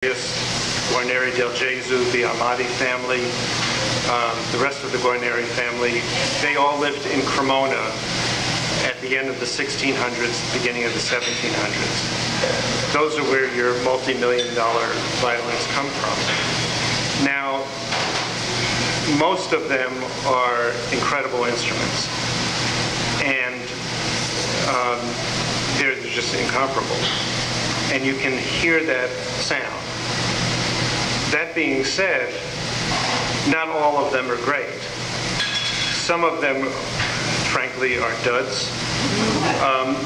Guarneri del Gesù, the Amati family, the rest of the Guarneri family, they all lived in Cremona at the end of the 1600s, beginning of the 1700s. Those are where your multi-million-dollar violins come from. Now, most of them are incredible instruments, and they're just incomparable. And you can hear that sound. That being said, not all of them are great. Some of them, frankly, are duds,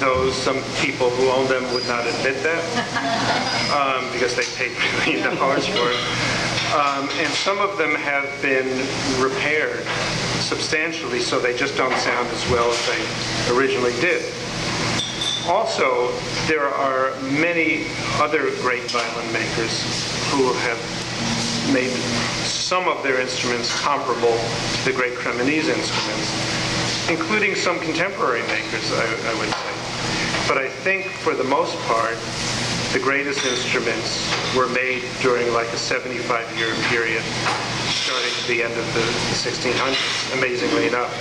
though some people who own them would not admit that, because they paid $1 million for it. And some of them have been repaired substantially, so they just don't sound as well as they originally did. Also, there are many other great violin makers who have made some of their instruments comparable to the great Cremonese instruments, including some contemporary makers, I would say. But I think, for the most part, the greatest instruments were made during like a 75-year period, starting at the end of the 1600s, amazingly enough.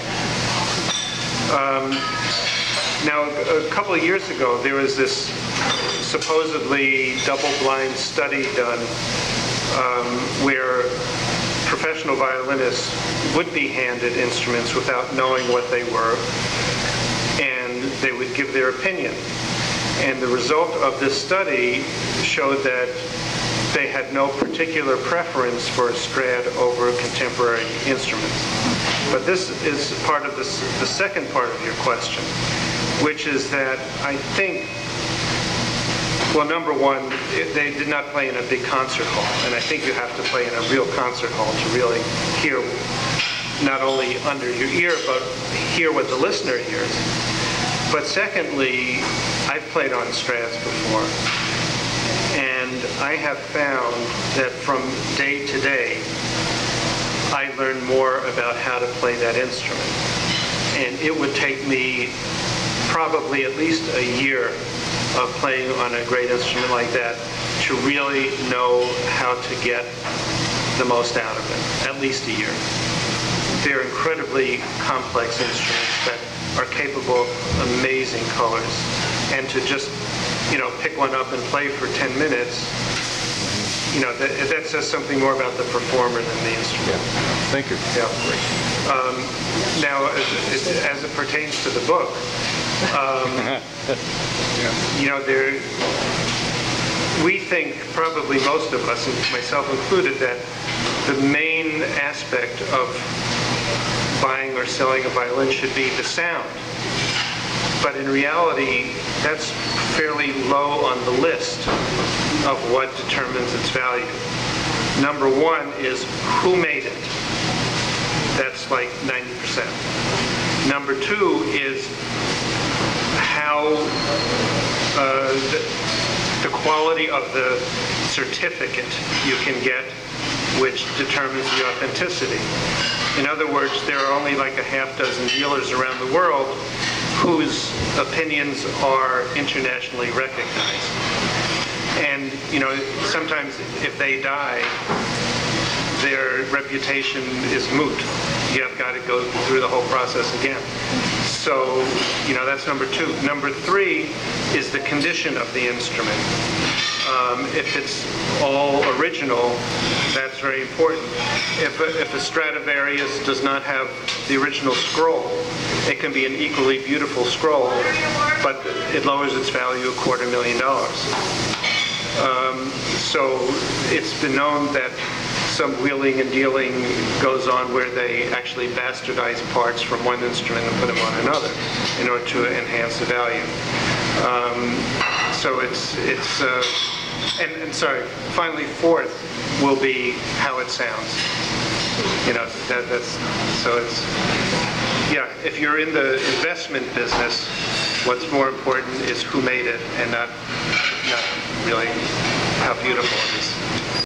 Now, a couple of years ago, there was this supposedly double-blind study done where professional violinists would be handed instruments without knowing what they were, and they would give their opinion. And the result of this study showed that they had no particular preference for a Strad over contemporary instruments. But this is part of the second part of your question, which is that I think, well, number one, they did not play in a big concert hall, and I think you have to play in a real concert hall to really hear, not only under your ear, but hear what the listener hears. But secondly, I've played on Strads before, and I have found that from day to day, I learn more about how to play that instrument. And it would take me probably at least a year of playing on a great instrument like that to really know how to get the most out of it, at least a year. They're incredibly complex instruments that are capable of amazing colors. And to just, pick one up and play for 10 minutes, that says something more about the performer than the instrument. Yeah. Thank you. Yeah. Now, as it pertains to the book, we think, probably most of us, and myself included, that the main aspect of buying or selling a violin should be the sound. But in reality, that's fairly low on the list of what determines its value. Number one is who made it. That's like 90%. Number two is how the quality of the certificate you can get, which determines the authenticity. In other words, there are only like a half dozen dealers around the world whose opinions are internationally recognized. And, sometimes if they die, their reputation is moot. You have got to go through the whole process again. So, that's number two. Number three is the condition of the instrument. If it's all original, that's very important. If a Stradivarius does not have the original scroll, it can be an equally beautiful scroll, but it lowers its value $250,000. So it's been known that some wheeling and dealing goes on where they actually bastardize parts from one instrument and put them on another in order to enhance the value. So and sorry, finally, fourth will be how it sounds. If you're in the investment business, what's more important is who made it and not really how beautiful it is.